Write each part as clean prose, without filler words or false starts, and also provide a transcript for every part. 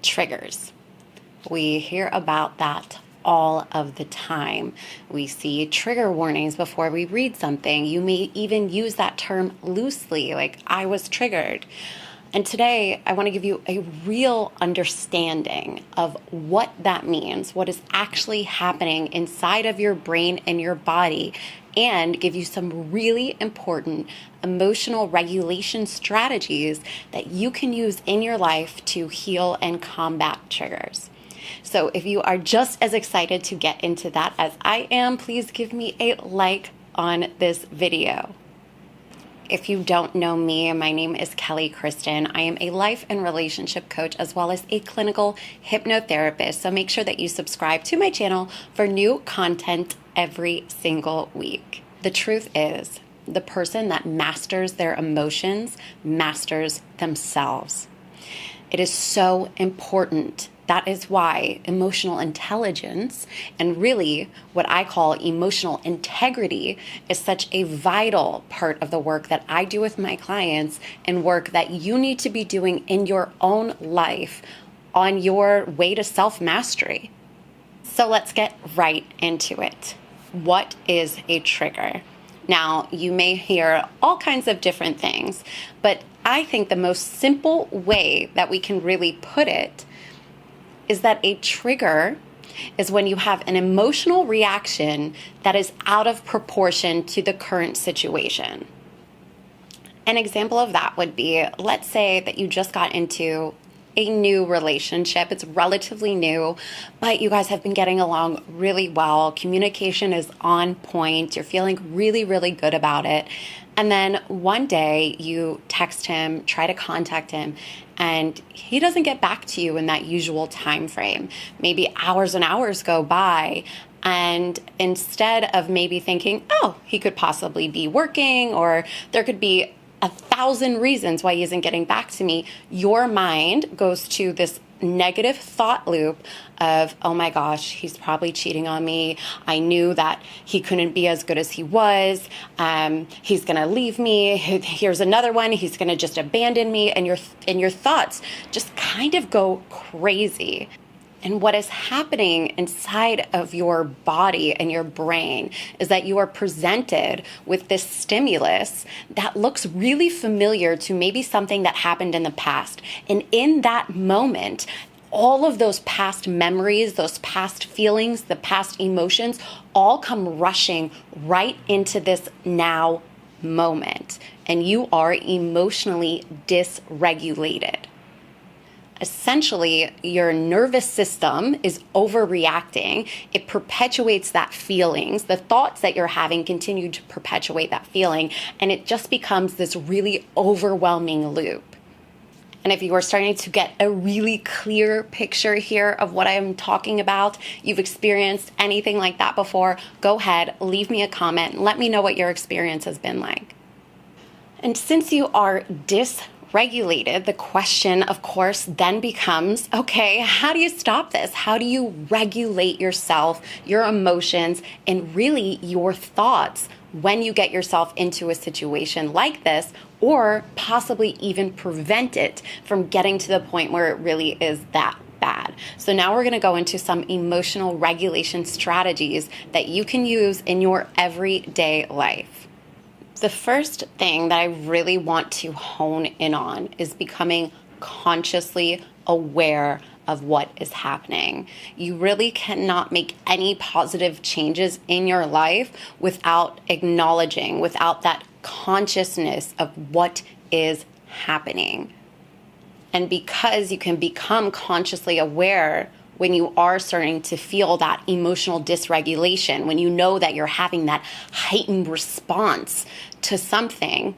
Triggers. We hear about that all of the time. We see trigger warnings before we read something. You may even use that term loosely, like I was triggered. And today I want to give you a real understanding of what that means, what is actually happening inside of your brain and your body, and give you some really important emotional regulation strategies that you can use in your life to heal and combat triggers. So if you are just as excited to get into that as I am, please give me a like on this video. If you don't know me, my name is Kristin. I am a life and relationship coach as well as a clinical hypnotherapist. So make sure that you subscribe to my channel for new content every single week. The truth is, the person that masters their emotions masters themselves. It is so important. That is why emotional intelligence and really what I call emotional integrity is such a vital part of the work that I do with my clients and work that you need to be doing in your own life on your way to self-mastery. So let's get right into it. What is a trigger? Now, you may hear all kinds of different things, but I think the most simple way that we can really put it is that a trigger is when you have an emotional reaction that is out of proportion to the current situation. An example of that would be, let's say that you just got into a new relationship. It's relatively new, but you guys have been getting along really well. Communication is on point. You're feeling really, really good about it. And then one day you text him, try to contact him, and he doesn't get back to you in that usual time frame. Maybe hours and hours go by, and instead of maybe thinking, oh, he could possibly be working, or there could be 1,000 reasons why he isn't getting back to me, your mind goes to this negative thought loop of, oh my gosh, he's probably cheating on me. I knew that he couldn't be as good as he was. He's gonna leave me. Here's another one. He's gonna just abandon me. And your thoughts just kind of go crazy. And what is happening inside of your body and your brain is that you are presented with this stimulus that looks really familiar to maybe something that happened in the past. And in that moment, all of those past memories, those past feelings, the past emotions all come rushing right into this now moment. And you are emotionally dysregulated. Essentially, your nervous system is overreacting. It perpetuates that feelings. The thoughts that you're having continue to perpetuate that feeling, and it just becomes this really overwhelming loop. And if you are starting to get a really clear picture here of what I'm talking about, you've experienced anything like that before, go ahead, leave me a comment, and let me know what your experience has been like. And since you are dysregulated, the question, of course, then becomes, okay, how do you stop this? How do you regulate yourself, your emotions, and really your thoughts when you get yourself into a situation like this, or possibly even prevent it from getting to the point where it really is that bad? So now we're going to go into some emotional regulation strategies that you can use in your everyday life. The first thing that I really want to hone in on is becoming consciously aware of what is happening. You really cannot make any positive changes in your life without acknowledging, without that consciousness of what is happening. And because you can become consciously aware when you are starting to feel that emotional dysregulation, when you know that you're having that heightened response to something,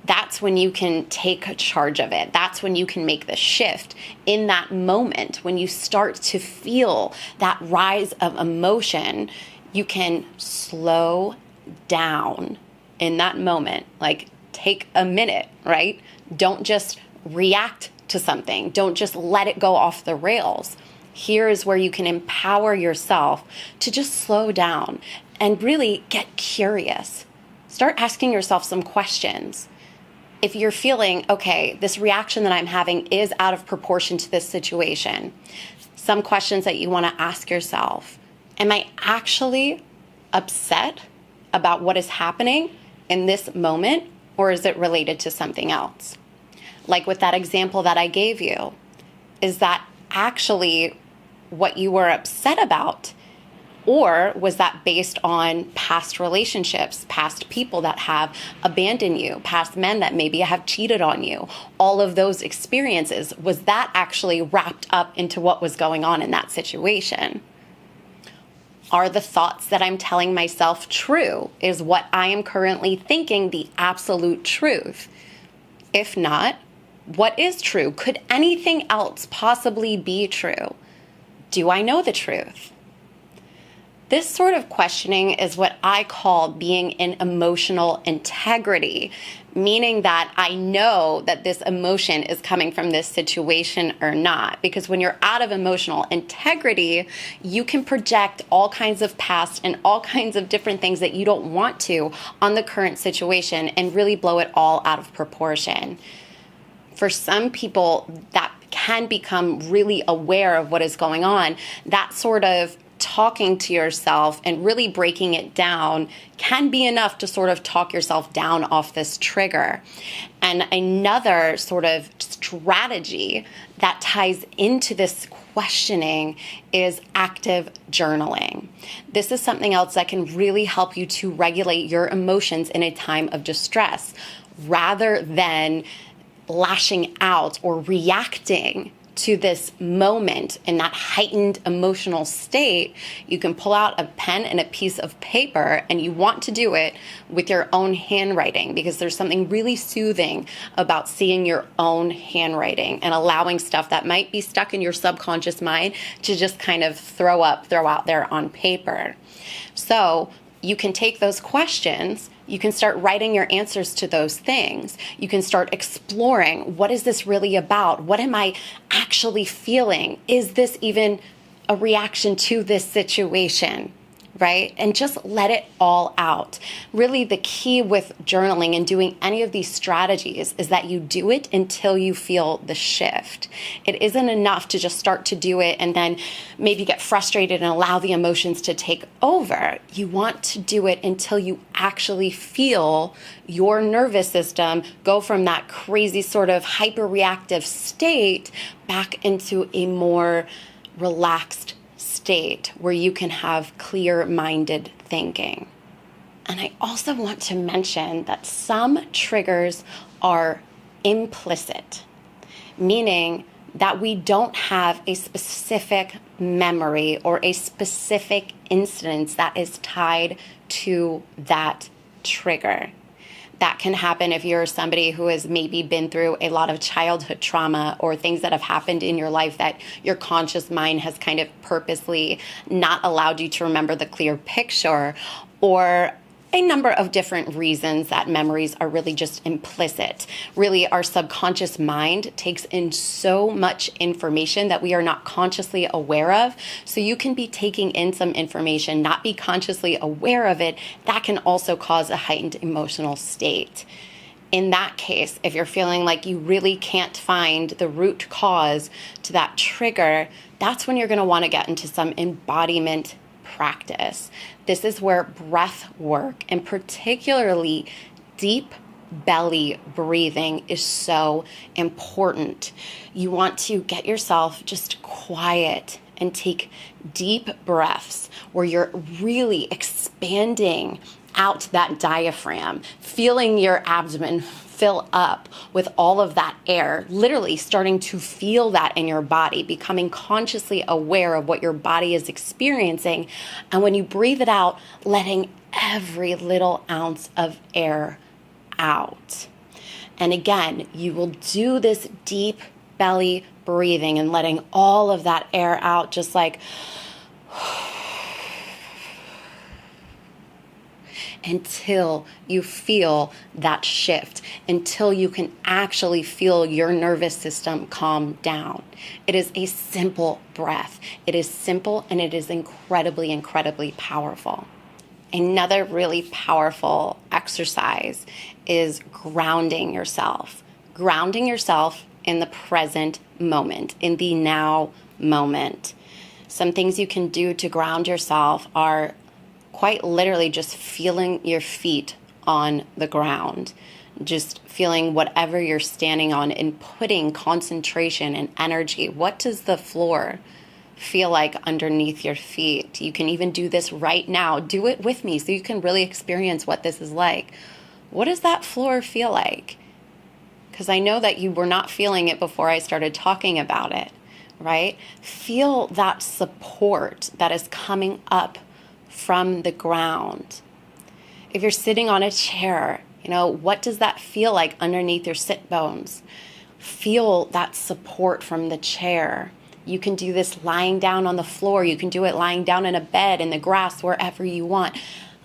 that's when you can take charge of it. That's when you can make the shift. In that moment, when you start to feel that rise of emotion, you can slow down in that moment. Like, take a minute, right? Don't just react to something. Don't just let it go off the rails. Here is where you can empower yourself to just slow down and really get curious. Start asking yourself some questions. if you're feeling, okay, this reaction that I'm having is out of proportion to this situation, some questions that you want to ask yourself: am I actually upset about what is happening in this moment, or is it related to something else? Like with that example that I gave you, is that actually what you were upset about? Or was that based on past relationships, past people that have abandoned you, past men that maybe have cheated on you? All of those experiences, was that actually wrapped up into what was going on in that situation? Are the thoughts that I'm telling myself true? Is what I am currently thinking the absolute truth? If not, what is true? Could anything else possibly be true? Do I know the truth? This sort of questioning is what I call being in emotional integrity, meaning that I know that this emotion is coming from this situation or not. Because when you're out of emotional integrity, you can project all kinds of past and all kinds of different things that you don't want to on the current situation and really blow it all out of proportion. For some people that can become really aware of what is going on, that sort of talking to yourself and really breaking it down can be enough to sort of talk yourself down off this trigger. And another sort of strategy that ties into this questioning is active journaling. This is something else that can really help you to regulate your emotions in a time of distress rather than lashing out or reacting to this moment in that heightened emotional state. You can pull out a pen and a piece of paper, and you want to do it with your own handwriting, because there's something really soothing about seeing your own handwriting and allowing stuff that might be stuck in your subconscious mind to just kind of throw out there on paper. So you can take those questions, you can start writing your answers to those things. You can start exploring, what is this really about? What am I actually feeling? Is this even a reaction to this situation? Right? And just let it all out. Really, the key with journaling and doing any of these strategies is that you do it until you feel the shift. It isn't enough to just start to do it and then maybe get frustrated and allow the emotions to take over. You want to do it until you actually feel your nervous system go from that crazy sort of hyper-reactive state back into a more relaxed state where you can have clear-minded thinking. And I also want to mention that some triggers are implicit, meaning that we don't have a specific memory or a specific instance that is tied to that trigger. That can happen if you're somebody who has maybe been through a lot of childhood trauma or things that have happened in your life that your conscious mind has kind of purposely not allowed you to remember the clear picture, or a number of different reasons that memories are really just implicit. Really, our subconscious mind takes in so much information that we are not consciously aware of. So you can be taking in some information, not be consciously aware of it. That can also cause a heightened emotional state. In that case, if you're feeling like you really can't find the root cause to that trigger, that's when you're going to want to get into some embodiment practice. This is where breath work, and particularly deep belly breathing, is so important. You want to get yourself just quiet and take deep breaths where you're really expanding out that diaphragm, feeling your abdomen fill up with all of that air, literally starting to feel that in your body, becoming consciously aware of what your body is experiencing. And when you breathe it out, letting every little ounce of air out. And again, you will do this deep belly breathing and letting all of that air out, just like until you feel that shift, until you can actually feel your nervous system calm down. It is a simple breath. It is simple, and it is incredibly, incredibly powerful. Another really powerful exercise is grounding yourself. Grounding yourself in the present moment, in the now moment. Some things you can do to ground yourself are quite literally just feeling your feet on the ground, just feeling whatever you're standing on and putting concentration and energy. What does the floor feel like underneath your feet? You can even do this right now. Do it with me so you can really experience what this is like. What does that floor feel like? Because I know that you were not feeling it before I started talking about it, right? Feel that support that is coming up from the ground. If you're sitting on a chair, what does that feel like underneath your sit bones? Feel that support from the chair. You can do this lying down on the floor. You can do it lying down in a bed, in the grass, wherever you want.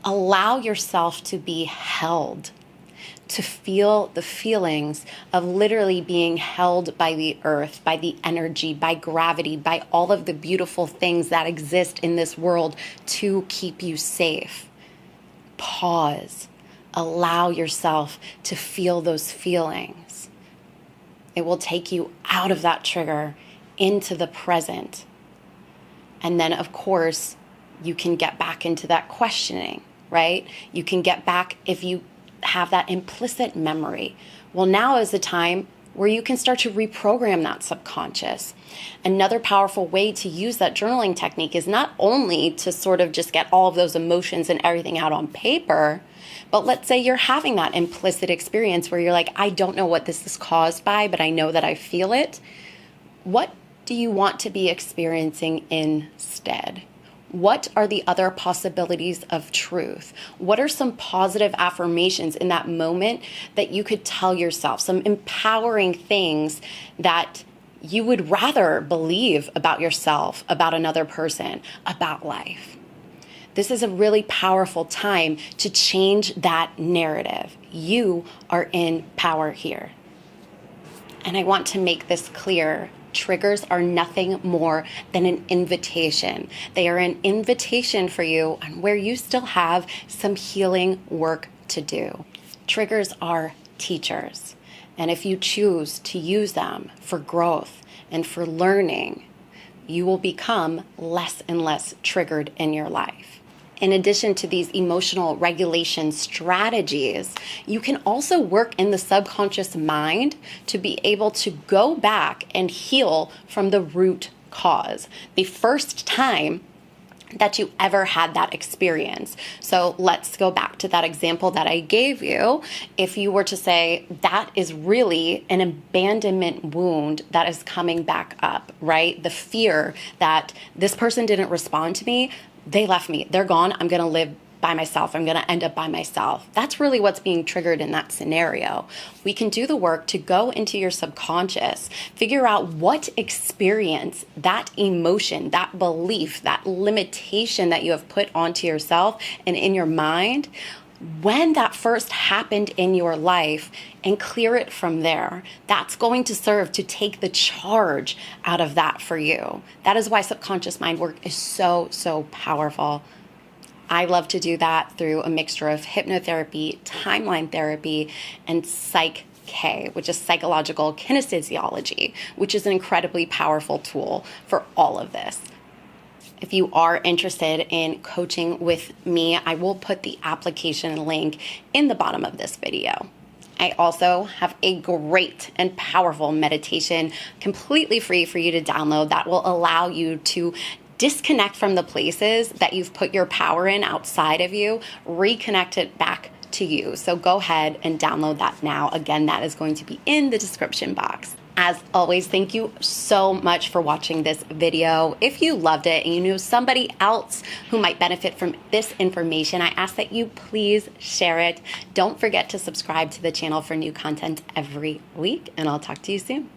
Allow yourself to be held, to feel the feelings of literally being held by the earth, by the energy, by gravity, by all of the beautiful things that exist in this world to keep you safe. Pause. Allow yourself to feel those feelings. It will take you out of that trigger into the present. And then, of course, you can get back into that questioning, right? You can get back if you have that implicit memory. Well, now is the time where you can start to reprogram that subconscious. Another powerful way to use that journaling technique is not only to sort of just get all of those emotions and everything out on paper, but let's say you're having that implicit experience where you're like, I don't know what this is caused by, but I know that I feel it. What do you want to be experiencing instead? What are the other possibilities of truth? What are some positive affirmations in that moment that you could tell yourself? Some empowering things that you would rather believe about yourself, about another person, about life. This is a really powerful time to change that narrative. You are in power here. And I want to make this clear. Triggers are nothing more than an invitation. They are an invitation for you on where you still have some healing work to do. Triggers are teachers. And if you choose to use them for growth and for learning, you will become less and less triggered in your life. In addition to these emotional regulation strategies, you can also work in the subconscious mind to be able to go back and heal from the root cause. The first time that you ever had that experience. So let's go back to that example that I gave you. If you were to say that is really an abandonment wound that is coming back up, right? The fear that this person didn't respond to me, they left me, they're gone, I'm going to live by myself. I'm going to end up by myself. That's really what's being triggered in that scenario. We can do the work to go into your subconscious, figure out what experience, that emotion, that belief, that limitation that you have put onto yourself and in your mind, when that first happened in your life, and clear it from there. That's going to serve to take the charge out of that for you. That is why subconscious mind work is so, so powerful. I love to do that through a mixture of hypnotherapy, timeline therapy, and Psych K, which is psychological kinesiology, which is an incredibly powerful tool for all of this. If you are interested in coaching with me, I will put the application link in the bottom of this video. I also have a great and powerful meditation completely free for you to download that will allow you to disconnect from the places that you've put your power in outside of you, reconnect it back to you. So go ahead and download that now. Again, that is going to be in the description box. As always, thank you so much for watching this video. If you loved it and you knew somebody else who might benefit from this information, I ask that you please share it. Don't forget to subscribe to the channel for new content every week, and I'll talk to you soon.